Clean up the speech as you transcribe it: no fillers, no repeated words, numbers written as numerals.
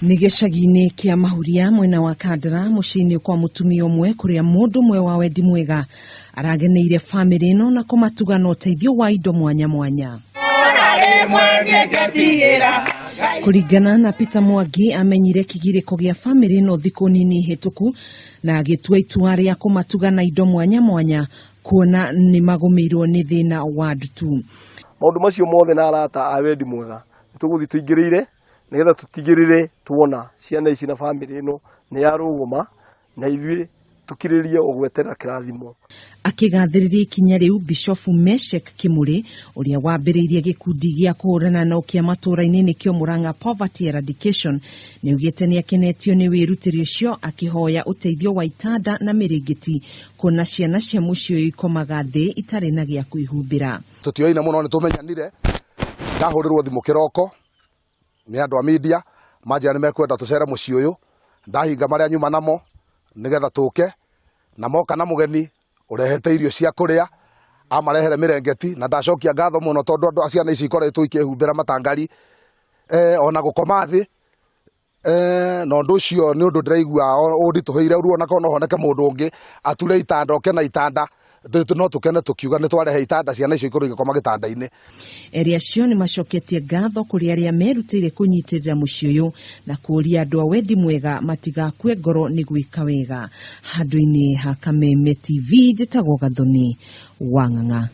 Ni gicagi-ini kia Mahuria mwena wa Kandara muciini kwa Mutumia umwe kuria mundu umwe wa wendi mwega arageneire family ino na kumatugana uteithio wa indo mwanya mwanya. Kuringana na Peter Mwangi amenyire kigiriko gia family ino thiku nini hituku na agitua itua ria kumatugana indo mwanya mwanya kuona ni magumirwo ni thina wa ndutu. Maundu macio mothe na arata a wendi mwega tuguthi tuingirire nigetha tutigirire tuona ciana ici na family ino ni yaruguma na ithui tukiririe ogwetera kirathimo. Akigathiriria ikinya riu Bishop Meshek Kimuri uria wambiriirie gikundi gia kuhurana na ukia matura-ini nikio Murang'a Poverty Eradication ni ugite ni akenetio ni wirutiire ucio akihoya uteithio wa itanda na miringiti kuna ciana cia mucio ikomaga thi itari na gia kuihumbira. Tutioina muno ni tumenyanire ndahurirwo thimu kiroko ni andu a media majira ni mekwenda tucere mucio uyu ndahinga maria nyuma namo nigetha tuke na moka na mugeni urehete irio cia kuria amarehere mirengeti na ndacokia ngatho muno tondu andu aciana ici ikoretwo ikihumbira matangari ona gukoma thi no ndu cio ni undu ndiraigua undituheire ruo na kono honeke mundu ungi ature itanda oke na itanda no tukene tukiuga ni twarehe itanda ciana icio ikuru igikoma gitanda-ini. Eria cio ni macoketie ngatho kuri aria merutire kunyitirira mucio uyu na kuria andu a wendi mwega matigakue ngoro ni gwika wega. Handu-ini ha Kameme TV njitagwo Gathoni wa Ng'ang'a.